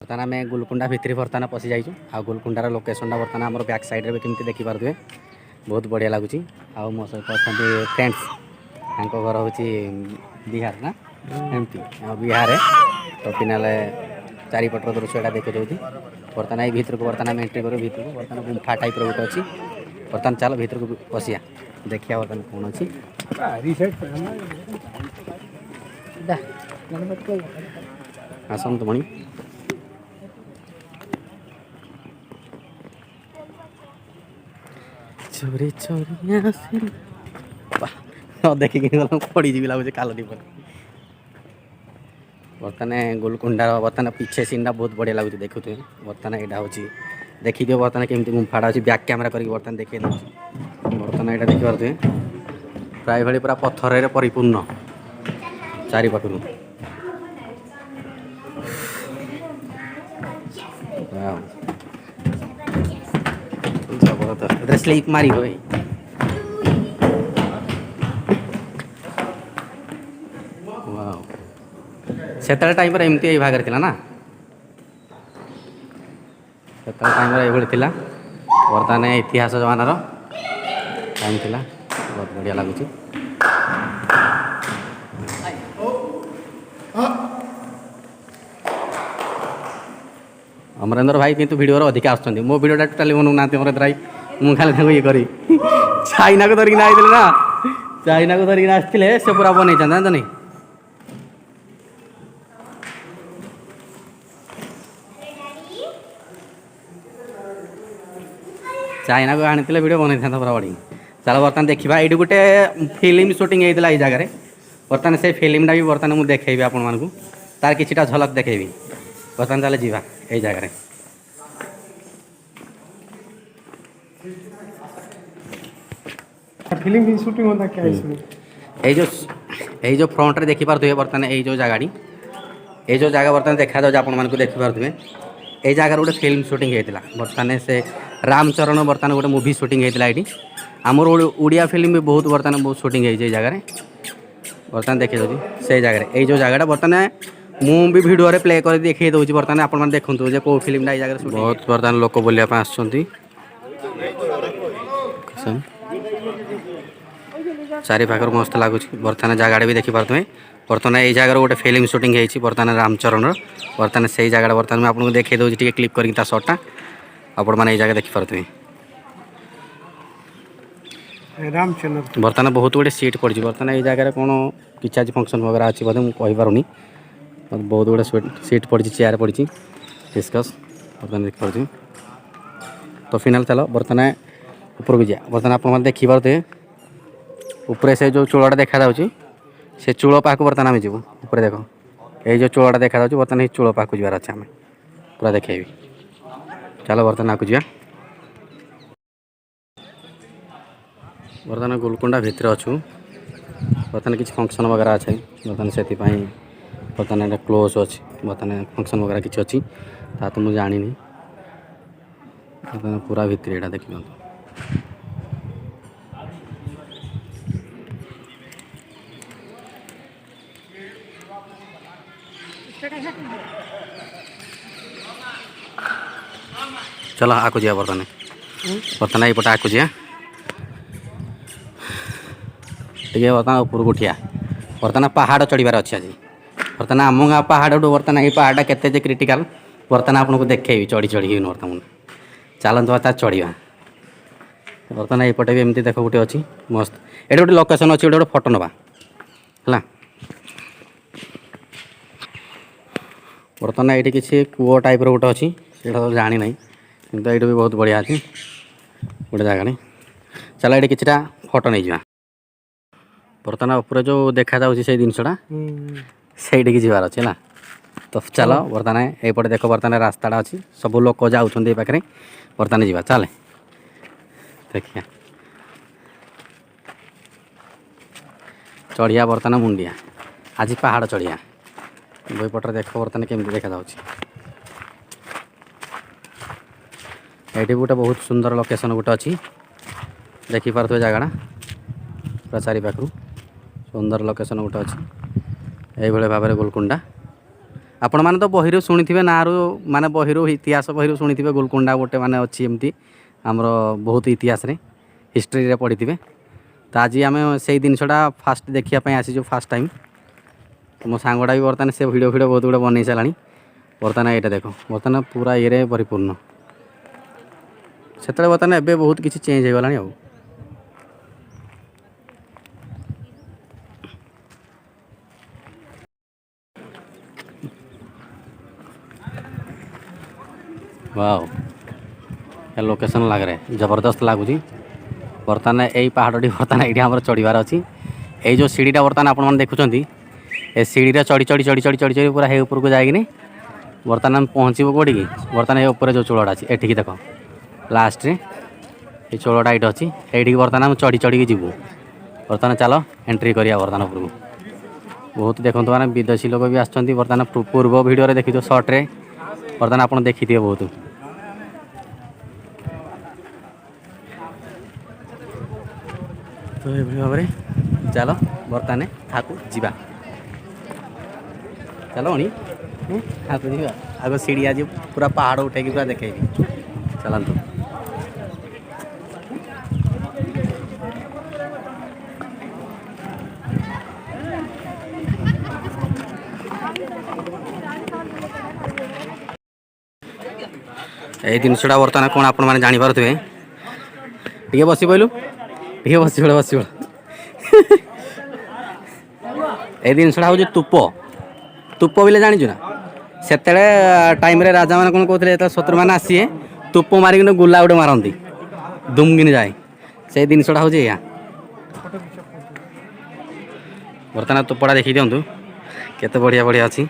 बर्तमान आम गुलकुंडा भितर बर्तमान पशि जाइए आ गुलकुंडार लोकेशनटा बर्तमान आम बैक साइड में कमी देखिपे बहुत बढ़िया लगुच आ मो सहित अच्छा फ्रेंड्स घर हूँ बिहार ना एमती बिहार तो फिनाल चारिपटर दृश्यटा देखी दूसरी बर्तमान ये भितर को बर्तमान एंट्री कर भितर को बर्तमान गुंफा टाइप गोटे अच्छी बर्तमान चलो भितर को पशिया देखिए बर्तमान कौन अच्छी आसतु मणि चोरी चोरी देखिक पड़ी जी लगे कालनी पर बर्तमान गोलकुंडार बर्तमान पीछे सीन बहुत बढ़िया लगुच देखुए बर्तमान यहाँ हूँ देखी दियो बर्तमान केमती गुंफाटा अच्छी बैक कैमेरा करके बर्तमान देखिए बर्तमान यहाँ देखिपे प्राय भाई पूरा पत्थर परिपूर्ण चारिपाखु जबरदस्त स्लीप मारी हो से टाइम एमती ये भाग ना से टाइम ये बर्तमान इतिहास जमानार टाइम थी बहुत बढ़िया लगुच अमरेंद्र भाई किंतु वीडियो अधिक आसुँच मो वीडियोटा टोटाली बनाऊना अमरेंद्र भाई मुझे खाली ये करी चाइना को धरिक आते ना चाइना को धरिक आसते से पूरा बनई जानते नहीं चाइना को आनी वीडियो बनई था पूरा बढ़ी चलो बर्तमान देखा ये गोटे फिल्म सुटिंग होता है जगह बर्तमान से फिल्मटा भी बर्तमान मुझे देखेबी आपण मानू तार किछिटा झलक देखेबी बर्तमान चले जीवा यही जगह फिल्म की शूटिंग होता क्या इसमें यही जो फ्रंट रे देखी पारे बर्तमान यही जो जगह ये जो जगह बर्तमान देखा जाए आपण मानक देखी पारे ये जगह गोटे फिल्म सुटिंग होता बर्तमान से रामचरण बर्तमान गोटे मूवी सुटिंग होता ये आमर ओडिया फिल्म भी बहुत बर्तमान बहुत सुटिंग होती जगह बर्तमान देखी दूँ से जगह यही जो जगह बर्तमान मुझे भिडियो प्ले कर देखी दूसरी बर्तमान आप देखते जो कौ फिल्मटा ये जगह बहुत बर्तमान लोक बुलाप चारि पाखर मस्त लगुच बर्तमान जगह भी देखिपे बर्तमान ये जगह गोटे फिल्म सुटिंग होती बर्तमान रामचरण बर्तमान से जगह बर्तमान आपको देखी दूसरी क्लिप कर सर्टटा आपण मैंने ये जगह देखिपे रामचंद्र बर्तमान बहुत गुटे सीट पड़ी बर्तमान ये जगह कौन किसी आज फंक्शन वगैरह अच्छी बोधे मुझे कहीपरूनी बहुत गुटे सीट पड़ी चेयर पड़ी डिस्कस बर्तमान देखिपे तो फिनाल चलो बर्तमान ऊपर को जा बर्तमान आप देखिपे ऊपर से जो चूलटा देखा से चूल पाक बर्तमान आम जीव ऊपर देख ये जो चूलटा देखा बर्तमान ये चूल पाक जबार अच्छे आम पूरा देखेबी चलो बर्तमान आपको जा बर्तमान गोलकुंडा भितर अच्छु बर्तमान किसी फंक्शन वगैरह अच्छे बर्तमान से बर्तमान ये क्लोज अच्छी बर्तमान फंक्शन वगैरह किसी अच्छी तो मुझे जानी बर्तमान पूरा भितर यहाँ देखिए चलो आको जा बर्तमान बर्तमान ये आको जा टे बर्तमान उपरको उठिया बर्तमान पहाड़ चढ़ार अच्छे आज बर्तमान आम गाँ पहाड़ बर्तमान ये पहाड़ा के क्रिटिकाल बर्तमान आपको देखेबी चढ़ी चढ़ी बर्तमान चलते बर्तमान चढ़ा बर्तमान एपटे भी एमती देख गोटे अच्छी मस्त ये गोटे लोकेशन अच्छी गोटे फोटो नवा है बर्तमान ये किसी कूओ टाइप गोटे अच्छी से तो जानी ना कि ये भी बहुत बढ़िया अच्छी गोटे जगह चलो ये किसी फोटो नहीं जा बर्तमान ऊपर जो देखा से जिनसा से जबार अच्छे ना तो चलो बर्तमान ये देख बर्तमान रास्ताटा अच्छी सब लोक जाऊँच पाखे बर्तमान जा चले देखिए चढ़िया बर्तमान मुंडिया आज पहाड़ चढ़िया बईपटे देख बर्तमान केमती देखा ये गोटे बहुत सुंदर लोकेशन गोटे अच्छी देखिपे जगह पूरा चारिपाखु सुंदर लोकेशन गोटे अच्छी ये भाव में गोलकुंडा आपण मैंने तो बही शुणी ना माने बही इतिहास बही शुणी गोलकोंडा गोटे माने अच्छी एमती आमर बहुत इतिहास रे हिस्ट्री रे पढ़ी थे। तो आज आम से जिनसा फास्ट देखापी आसीचु फास्ट टाइम। मो सांगटा भी बर्तमान से भिडियो बहुत गुड़े बन सारा बर्तमान यहाँ देख बर्तमान पूरा ये परिपूर्ण से बर्तमान एवं बहुत किसी चेंज हो गला। वाओ ये लोकेशन लग रहा जबरदस्त लगुच। बर्तमान यही पहाड़ी बर्तमान ये आम चढ़ार अच्छी ये जो सीढ़ीटा बर्तमान आपने देखुं ए सीढ़ी चढ़ी चढ़ी चढ़ी चढ़ी चढ़ी चढ़ी पूरा हे ऊपर को जाइए बर्तमान आम पहुँचब कौटी की बर्तमान ये ऊपर जो चोलटा अच्छी एठिकी देख लास्ट ये चोलटा ये अच्छी ये बर्तमान आम चढ़ी चढ़ी जीवु। बर्तमान चलो एंट्री करिया बर्तमान ऊपर बहुत देखो मैंने विदेशी लोक भी आसछन्ति। बर्तमान पूर्व वीडियो देखी सर्ट्रे बर्तमान आप देखी थे बहुत। तो ये भाव में चलो बर्तमान हाथ जीवा चलो अणी हाथ जीवा आग सीढ़ी आज पूरा पहाड़ उठे पूरा देखेबी चलतु। ये जिनसा बर्तमान कौन आप जानीपे टे बस पहलू टे बस बस ये जिनसा हूँ तुप तुप बोले जाचु ना से टाइम राजा मैंने कौन कहते शत्रु मैंने आसीए तुप मारिक गुला गोटे मारती दुमकिन जाए से जिनसा हूँ या बर्तमान तुपड़ा देखी दिंतु केते बढ़िया बढ़िया अच्छी।